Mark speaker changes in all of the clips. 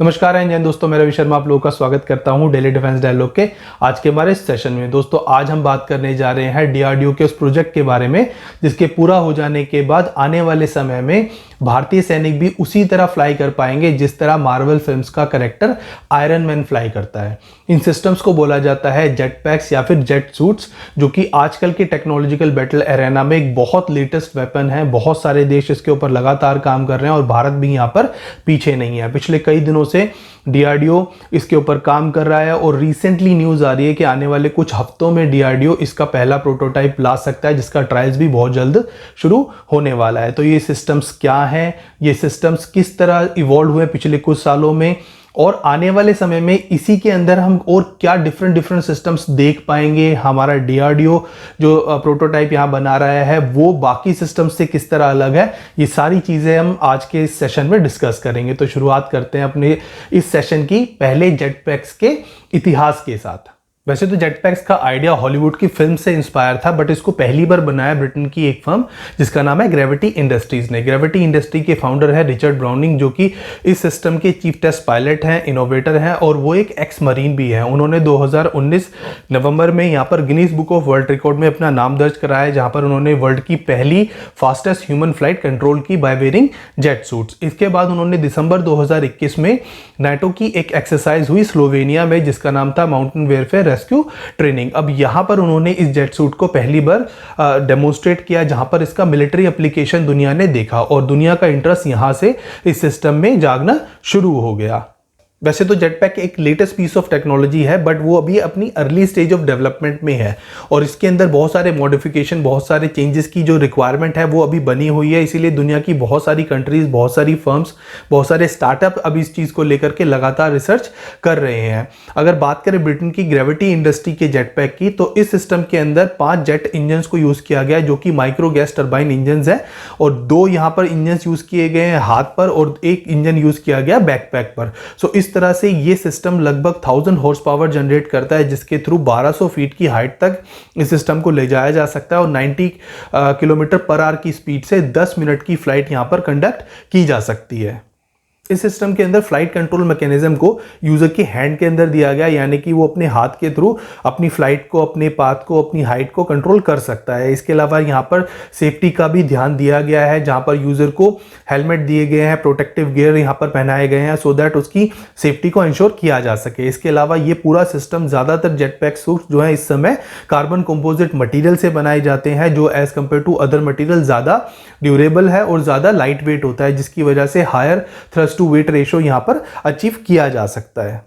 Speaker 1: नमस्कार जैन दोस्तों, मैं रवि शर्मा आप लोगों का स्वागत करता हूं डेली डिफेंस डायलॉग के आज के हमारे इस सेशन में। दोस्तों आज हम बात करने जा रहे हैं डीआरडीओ के उस प्रोजेक्ट के बारे में जिसके पूरा हो जाने के बाद आने वाले समय में भारतीय सैनिक भी उसी तरह फ्लाई कर पाएंगे जिस तरह मार्वल फिल्म्स का कैरेक्टर आयरन मैन फ्लाई करता है। इन सिस्टम्स को बोला जाता है जेट पैक्स या फिर जेट सूट्स, जो कि आजकल के टेक्नोलॉजिकल बैटल एरेना में एक बहुत लेटेस्ट वेपन है। बहुत सारे देश इसके ऊपर लगातार काम कर रहे हैं और भारत भी यहाँ पर पीछे नहीं है। पिछले कई दिनों से डीआरडीओ इसके ऊपर काम कर रहा है और रिसेंटली न्यूज़ आ रही है कि आने वाले कुछ हफ्तों में डीआरडीओ इसका पहला प्रोटोटाइप ला सकता है, जिसका ट्रायल्स भी बहुत जल्द शुरू होने वाला है। तो ये सिस्टम्स क्या हैं, ये सिस्टम्स किस तरह इवॉल्व हुए पिछले कुछ सालों में, और आने वाले समय में इसी के अंदर हम और क्या डिफरेंट सिस्टम्स देख पाएंगे। हमारा डीआरडीओ जो प्रोटोटाइप यहाँ बना रहा है वो बाकी सिस्टम्स से किस तरह अलग है, ये सारी चीज़ें हम आज के इस सेशन में डिस्कस करेंगे। तो शुरुआत करते हैं अपने इस सेशन की पहले जेट पैक्स के इतिहास के साथ। वैसे तो जेट पैक्स का आइडिया हॉलीवुड की फिल्म से इंस्पायर था, बट इसको पहली बार बनाया ब्रिटेन की एक फर्म जिसका नाम है ग्रेविटी इंडस्ट्रीज ने। ग्रेविटी इंडस्ट्री के फाउंडर है रिचर्ड ब्राउनिंग, जो कि इस सिस्टम के चीफ टेस्ट पायलट हैं, इनोवेटर हैं और वो एक एक्स मरीन भी है। उन्होंने 2019 नवंबर में यहाँ पर Guinness book of world record में अपना नाम दर्ज कराया, जहाँ पर उन्होंने वर्ल्ड की पहली फास्टेस्ट ह्यूमन फ्लाइट कंट्रोल की बाय वेयरिंग जेट सूट्स। इसके बाद उन्होंने दिसंबर 2021 में नाटो की एक एक्सरसाइज हुई स्लोवेनिया में जिसका नाम था माउंटेन वेयरफेयर रेस्क्यू ट्रेनिंग। अब यहां पर उन्होंने इस जेट सूट को पहली बार डेमोन्स्ट्रेट किया, जहां पर इसका मिलिट्री एप्लीकेशन दुनिया ने देखा और दुनिया का इंटरेस्ट यहां से इस सिस्टम में जागना शुरू हो गया। वैसे तो जेटपैक एक लेटेस्ट पीस ऑफ टेक्नोलॉजी है, बट वो अभी अपनी अर्ली स्टेज ऑफ डेवलपमेंट में है और इसके अंदर बहुत सारे मॉडिफिकेशन, बहुत सारे चेंजेस की जो रिक्वायरमेंट है वो अभी बनी हुई है। इसीलिए दुनिया की बहुत सारी कंट्रीज, बहुत सारी फर्म्स, बहुत सारे स्टार्टअप अभी इस चीज़ को लेकर के लगातार रिसर्च कर रहे हैं। अगर बात करें ब्रिटेन की ग्रेविटी इंडस्ट्री के जेटपैक की, तो इस सिस्टम के अंदर 5 जेट इंजन को यूज़ किया गया जो कि माइक्रो गैस टर्बाइन इंजन है और 2 यहाँ पर इंजन यूज़ किए गए हैं हाथ पर और 1 इंजन यूज़ किया गया बैकपैक पर। सो इस तरह से ये सिस्टम लगभग 1000 हॉर्स पावर जनरेट करता है, जिसके थ्रू 1200 फीट की हाइट तक इस सिस्टम को ले जाया जा सकता है और 90 किलोमीटर पर आवर की स्पीड से 10 मिनट की फ्लाइट यहां पर कंडक्ट की जा सकती है। इस सिस्टम के अंदर फ्लाइट कंट्रोल मैकेनिज्म को यूजर के हैंड के अंदर दिया गया, यानी कि वो अपने हाथ के थ्रू अपनी फ्लाइट को, अपने पाथ को, अपनी हाइट को कंट्रोल कर सकता है। इसके अलावा यहाँ पर सेफ्टी का भी ध्यान दिया गया है, जहाँ पर यूजर को हेलमेट दिए गए हैं, प्रोटेक्टिव गियर यहाँ पर पहनाए गए हैं सो दैट उसकी सेफ्टी को इंश्योर किया जा सके। इसके अलावा ये पूरा सिस्टम ज़्यादातर जेटपैक सूट जो है इस समय कार्बन कंपोजिट मटीरियल से बनाए जाते हैं, जो as compared to other material ज़्यादा ड्यूरेबल है और ज़्यादा लाइट वेट होता है, जिसकी वजह से higher thrust to weight ratio यहां पर अचीव किया जा सकता है।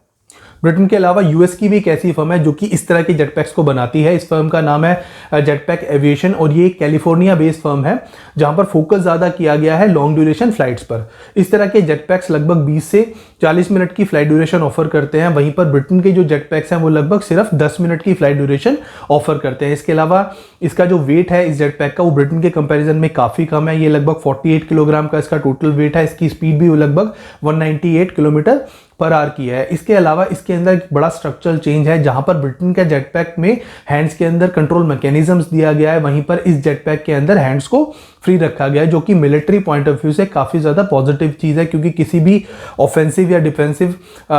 Speaker 1: ब्रिटेन के अलावा यूएस की भी एक ऐसी फर्म है जो कि इस तरह की जेटपैक्स को बनाती है। इस फर्म का नाम है जेटपैक एविएशन और ये एक कैलिफोर्निया बेस्ड फर्म है जहां पर फोकस ज़्यादा किया गया है लॉन्ग ड्यूरेशन फ्लाइट्स पर। इस तरह के जेटपैक्स लगभग 20 से 40 मिनट की फ्लाइट ड्यूरेशन ऑफर करते हैं, वहीं पर ब्रिटेन के जो जेटपैक्स हैं वो लगभग सिर्फ 10 मिनट की फ्लाइट ड्यूरेशन ऑफर करते हैं। इसके अलावा इसका जो वेट है इस जेटपैक का वो ब्रिटेन के कंपेरिजन में काफ़ी कम है। ये लगभग 48 किलोग्राम का इसका टोटल वेट है। इसकी स्पीड भी लगभग 198 किलोमीटर पर आवर की है। इसके अलावा इसके अंदर एक बड़ा स्ट्रक्चरल चेंज है, जहां पर ब्रिटेन के जेटपैक में हैंड्स के अंदर कंट्रोल मैकेनिज्म्स दिया गया है, वहीं पर इस जेटपैक के अंदर हैंड्स को फ्री रखा गया है, जो कि मिलिट्री पॉइंट ऑफ व्यू से काफ़ी ज़्यादा पॉजिटिव चीज़ है, क्योंकि किसी भी ऑफेंसिव या डिफेंसिव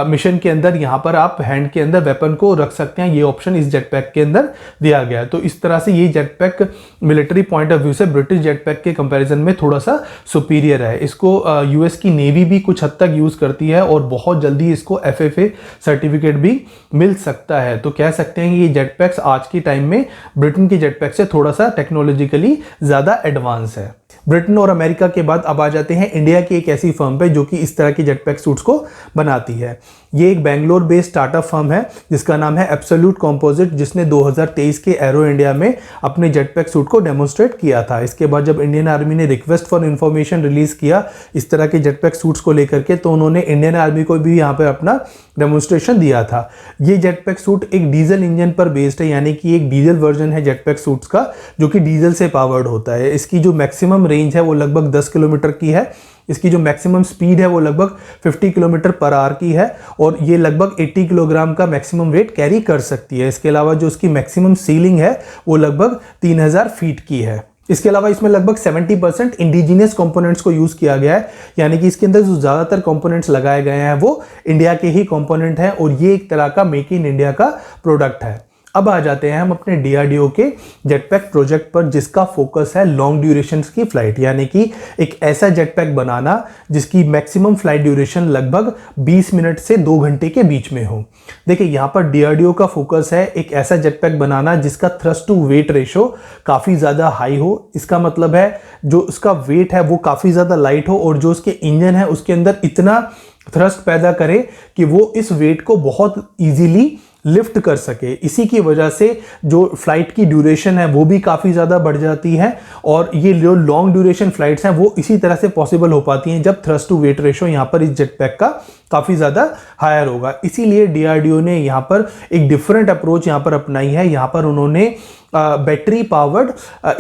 Speaker 1: मिशन के अंदर यहाँ पर आप हैंड के अंदर वेपन को रख सकते हैं। ये ऑप्शन इस जेटपैक के अंदर दिया गया है। तो इस तरह से ये jetpack military point of view से ब्रिटिश जेटपैक के कंपैरिजन में थोड़ा सा सुपीरियर है। इसको यूएस की नेवी भी कुछ हद तक यूज़ करती है और बहुत जल्दी इसको FFA सर्टिफिकेट भी मिल सकता है। तो कह सकते हैं कि ये जेटपैक्स आज के टाइम में ब्रिटेन की जेटपैक से थोड़ा सा टेक्नोलॉजिकली ज़्यादा एडवांस है। ब्रिटेन और अमेरिका के बाद अब आ जाते हैं इंडिया की एक ऐसी फर्म पे जो कि इस तरह की जेटपैक सूट्स को बनाती है। ये एक बेंगलोर बेस्ड स्टार्टअप फर्म है जिसका नाम है एब्सोल्यूट कंपोजिट, जिसने 2023 के एरो इंडिया में अपने जेटपैक सूट को डेमोन्स्ट्रेट किया था। इसके बाद जब इंडियन आर्मी ने रिक्वेस्ट फॉर इन्फॉर्मेशन रिलीज किया इस तरह के जेटपैक सूट्स को लेकर के, तो उन्होंने इंडियन आर्मी को भी यहाँ पर अपना डेमोन्स्ट्रेशन दिया था। ये जेटपैक सूट एक डीजल इंजन पर बेस्ड है, यानी कि एक डीजल वर्जन है जेटपैक सूट्स का जो कि डीजल से पावर्ड होता है। इसकी जो मैक्सिमम रेंज है वो लगभग 10 किलोमीटर की है। इसकी जो मैक्सिमम स्पीड है वो लगभग 50 किलोमीटर पर आवर की है और ये लगभग 80 किलोग्राम का मैक्सिमम वेट कैरी कर सकती है। इसके अलावा जो उसकी मैक्सिमम सीलिंग है वो लगभग 3000 फीट की है। इसके अलावा इसमें लगभग 70% इंडिजिनियस कंपोनेंट्स को यूज किया गया है, यानी कि इसके अंदर जो ज्यादातर कंपोनेंट्स लगाए गए हैं वो इंडिया के ही कंपोनेंट हैं और ये एक तरह का मेक इन इंडिया का प्रोडक्ट है। अब आ जाते हैं हम अपने डीआरडीओ के जेटपैक प्रोजेक्ट पर, जिसका फोकस है लॉन्ग ड्यूरेशन की फ्लाइट, यानी कि एक ऐसा जेटपैक बनाना जिसकी मैक्सिमम फ्लाइट ड्यूरेशन लगभग 20 मिनट से 2 घंटे के बीच में हो। देखिए यहाँ पर डीआरडीओ का फोकस है एक ऐसा जेटपैक बनाना जिसका थ्रस्ट टू वेट रेशो काफ़ी ज़्यादा हाई हो। इसका मतलब है जो उसका वेट है वो काफ़ी ज़्यादा लाइट हो और जो उसके इंजन है उसके अंदर इतना थ्रस्ट पैदा करे कि वो इस वेट को बहुत ईजीली लिफ्ट कर सके। इसी की वजह से जो फ्लाइट की ड्यूरेशन है वो भी काफ़ी ज़्यादा बढ़ जाती है और ये जो लॉन्ग ड्यूरेशन फ्लाइट्स हैं वो इसी तरह से पॉसिबल हो पाती हैं जब थ्रस्ट टू वेट रेशो यहाँ पर इस जेटपैक का काफ़ी ज़्यादा हायर होगा। इसीलिए डीआरडीओ ने यहाँ पर एक डिफरेंट अप्रोच यहाँ पर अपनाई है। यहाँ पर उन्होंने battery powered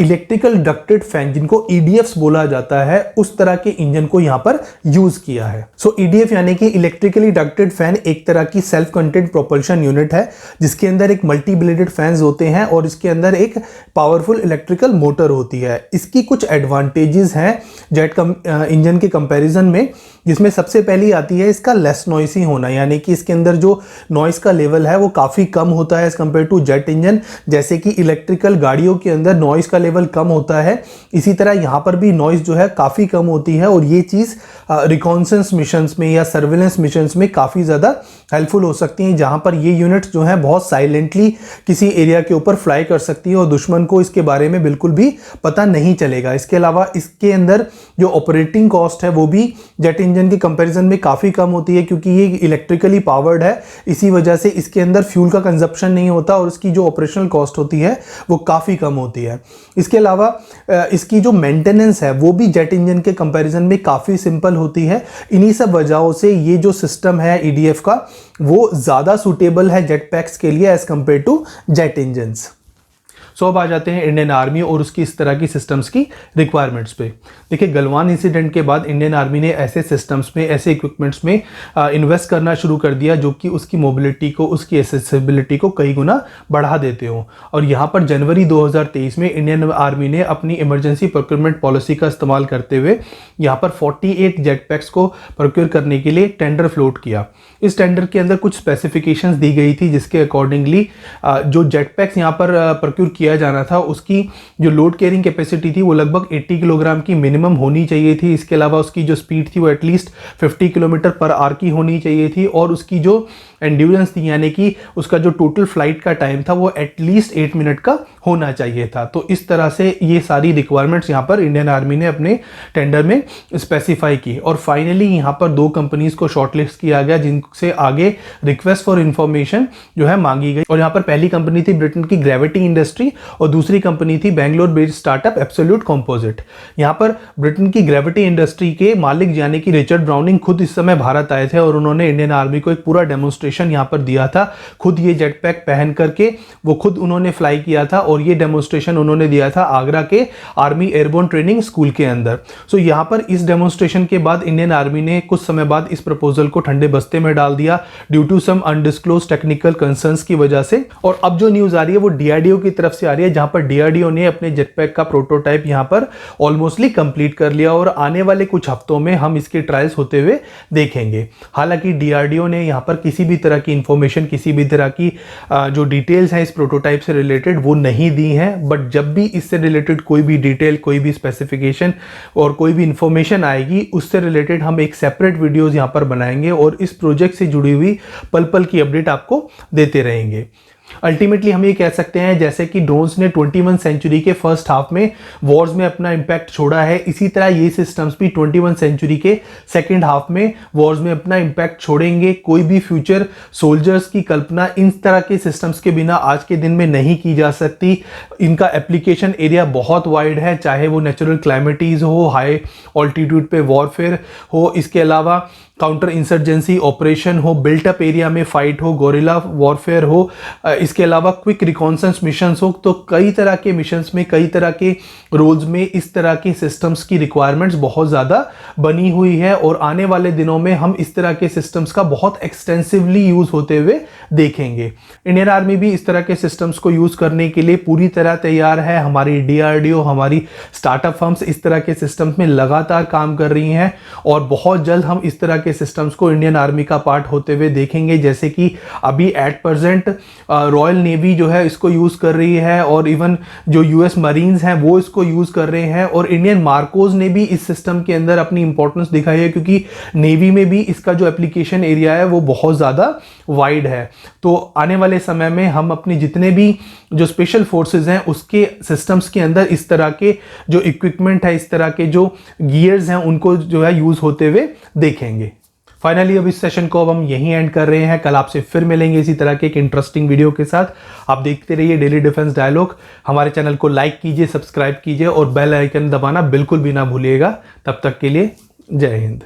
Speaker 1: electrical ducted fan, जिनको ईडीएफ्स बोला जाता है, उस तरह के इंजन को यहाँ पर यूज किया है। सो ईडीएफ यानी कि इलेक्ट्रिकली डक्टेड फैन एक तरह की सेल्फ कंटेंट प्रोपल्शन यूनिट है जिसके अंदर एक मल्टी ब्लेडेड फैंस होते हैं और इसके अंदर एक पावरफुल इलेक्ट्रिकल मोटर होती है। इसकी कुछ एडवांटेजेस हैं जेट इंजन के कंपैरिजन में, जिसमें सबसे पहली आती है इसका लेस नॉइसी होना, यानी कि इसके अंदर जो नॉइस का लेवल है वो काफ़ी कम होता है as compared to jet engine. जैसे कि इलेक्ट्रिकल गाड़ियों के अंदर नॉइस का लेवल कम होता है, इसी तरह यहाँ पर भी नॉइस जो है काफ़ी कम होती है और ये चीज़ रिकॉन्सेंस मिशंस में या सर्विलेंस मिशंस में काफ़ी ज़्यादा हेल्पफुल हो सकती हैं, जहाँ पर ये यूनिट्स जो है बहुत साइलेंटली किसी एरिया के ऊपर फ्लाई कर सकती है और दुश्मन को इसके बारे में बिल्कुल भी पता नहीं चलेगा। इसके अलावा इसके अंदर जो ऑपरेटिंग कॉस्ट है वो भी जेट इंजन के कंपैरिजन में काफ़ी कम होती है, क्योंकि ये इलेक्ट्रिकली पावर्ड है। इसी वजह से इसके अंदर फ्यूल का कंजप्शन नहीं होता और इसकी जो ऑपरेशनल कॉस्ट होती है वो काफ़ी कम होती है। इसके अलावा इसकी जो मेंटेनेंस है वो भी जेट इंजन के कंपैरिजन में काफ़ी सिंपल होती है। इन्हीं सब वजहों से ये जो सिस्टम है ईडीएफ का वो ज़्यादा सूटेबल है जेट पैक्स के लिए as compared to jet engines. So अब आ जाते हैं इंडियन आर्मी और उसकी इस तरह की सिस्टम्स की रिक्वायरमेंट्स पे। देखिए गलवान इंसिडेंट के बाद इंडियन आर्मी ने ऐसे सिस्टम्स में, ऐसे इक्विपमेंट्स में इन्वेस्ट करना शुरू कर दिया जो कि उसकी मोबिलिटी को, उसकी एक्सेसिबिलिटी को कई गुना बढ़ा देते हों। और यहाँ पर जनवरी 2023 में इंडियन आर्मी ने अपनी इमरजेंसी प्रोक्योरमेंट पॉलिसी का इस्तेमाल करते हुए यहाँ पर 48 जेट पैक्स को प्रोक्योर करने के लिए टेंडर फ्लोट किया। इस टेंडर के अंदर कुछ स्पेसिफिकेशंस दी गई थी जिसके अकॉर्डिंगली जो जेट पैक्स यहाँ पर प्रोक्योर किया जाना था उसकी जो लोड कैरिंग कैपेसिटी थी वो लगभग 80 किलोग्राम की मिनिमम होनी चाहिए थी। इसके अलावा उसकी जो स्पीड थी वो एटलीस्ट 50 किलोमीटर पर आवर की होनी चाहिए थी और उसकी जो एंड्योरेंस थी, यानी कि उसका जो टोटल फ्लाइट का टाइम था वो एटलीस्ट 8 मिनट का होना चाहिए था। तो इस तरह से ये सारी रिक्वायरमेंट्स यहाँ पर इंडियन आर्मी ने अपने टेंडर में स्पेसिफाई की और फाइनली यहाँ पर 2 कंपनीज को शॉर्टलिस्ट किया गया जिनसे आगे रिक्वेस्ट फॉर इंफॉर्मेशन जो है मांगी गई। और यहाँ पर पहली कंपनी थी ब्रिटेन की ग्रेविटी इंडस्ट्री और दूसरी कंपनी थी Bangalore based startup absolute composite. यहाँ पर ब्रिटेन की ग्रेविटी इंडस्ट्री के मालिक यानी कि रिचर्ड ब्राउनिंग खुद इस समय भारत आए थे और उन्होंने इंडियन आर्मी को एक पूरा डेमोन्स्ट्रेशन यहाँ पर दिया था। खुद ये जेट पैक पहन करके वो खुद उन्होंने फ्लाई किया था और ये डेमोन्स्ट्रेशन उन्होंने दिया था आगरा के आर्मी एयरबोर्न ट्रेनिंग स्कूल के अंदर। सो यहाँ पर इस डेमोन्स्ट्रेशन के बाद इंडियन आर्मी ने कुछ समय बाद इस प्रपोजल को ठंडे बस्ते में डाल दिया due to some undisclosed technical concerns की वजह से। और अब जो न्यूज आ रही है वो डीआरडीओ की तरफ से आ रही है, जहां पर डीआरडीओ ने अपने जेट पैक का प्रोटोटाइप यहाँ पर ऑलमोस्टली कंप्लीट कर लिया और आने वाले कुछ हफ्तों में हम इसके ट्रायल्स होते हुए देखेंगे। हालांकि डीआरडीओ ने यहाँ पर किसी भी तरह की इंफॉर्मेशन, किसी भी तरह की जो डिटेल्स हैं इस प्रोटोटाइप से रिलेटेड वो नहीं दी हैं, बट जब भी इससे रिलेटेड कोई भी डिटेल, कोई भी स्पेसिफिकेशन और कोई भी इंफॉर्मेशन आएगी उससे रिलेटेड हम एक सेपरेट वीडियोस यहाँ पर बनाएंगे और इस प्रोजेक्ट से जुड़ी हुई पल पल की अपडेट आपको देते रहेंगे। अल्टीमेटली हम ये कह सकते हैं जैसे कि ड्रोन्स ने 21 सेंचुरी के फर्स्ट हाफ में वॉर्स में अपना इम्पैक्ट छोड़ा है, इसी तरह ये सिस्टम्स भी 21 सेंचुरी के सेकेंड हाफ में वॉर्स में अपना इम्पैक्ट छोड़ेंगे। कोई भी फ्यूचर सोल्जर्स की कल्पना इन तरह के सिस्टम्स के बिना आज के दिन में नहीं की जा सकती। इनका एप्लीकेशन एरिया बहुत वाइड है, चाहे वो नेचुरल क्लाइमेटीज हो, हाई ऑल्टीट्यूड पे वॉरफेयर हो, इसके अलावा काउंटर इंसर्जेंसी ऑपरेशन हो, बिल्ट अप एरिया में फाइट हो, गोरिल्ला वॉरफेयर हो, इसके अलावा क्विक रिकॉन्सेंस मिशंस हो। तो कई तरह के मिशंस में, कई तरह के रोल्स में इस तरह के सिस्टम्स की रिक्वायरमेंट्स बहुत ज़्यादा बनी हुई है और आने वाले दिनों में हम इस तरह के सिस्टम्स का बहुत एक्सटेंसिवली यूज़ होते हुए देखेंगे। इंडियन आर्मी भी इस तरह के सिस्टम्स को यूज़ करने के लिए पूरी तरह तैयार है। हमारी DRDO, हमारी स्टार्टअप फर्म्स इस तरह के सिस्टम्स में लगातार काम कर रही हैं और बहुत जल्द हम इस तरह के सिस्टम्स को इंडियन आर्मी का पार्ट होते हुए देखेंगे। जैसे कि अभी एट प्रेजेंट रॉयल नेवी जो है इसको यूज़ कर रही है और इवन जो US मरीन्स हैं वो इसको यूज़ कर रहे हैं और इंडियन मार्कोज ने भी इस सिस्टम के अंदर अपनी इंपॉर्टेंस दिखाई है, क्योंकि नेवी में भी इसका जो एप्लीकेशन एरिया है वो बहुत ज़्यादा वाइड है। तो आने वाले समय में हम अपनी जितने भी जो स्पेशल फोर्सेस हैं उसके सिस्टम्स के अंदर इस तरह के जो इक्विपमेंट है, इस तरह के जो गियर्स हैं उनको जो है यूज़ होते हुए देखेंगे। फाइनली अब इस सेशन को अब हम यहीं एंड कर रहे हैं। कल आपसे फिर मिलेंगे इसी तरह के एक इंटरेस्टिंग वीडियो के साथ। आप देखते रहिए डेली डिफेंस डायलॉग। हमारे चैनल को लाइक कीजिए, सब्सक्राइब कीजिए और बेल आइकन दबाना बिल्कुल भी ना भूलिएगा। तब तक के लिए जय हिंद।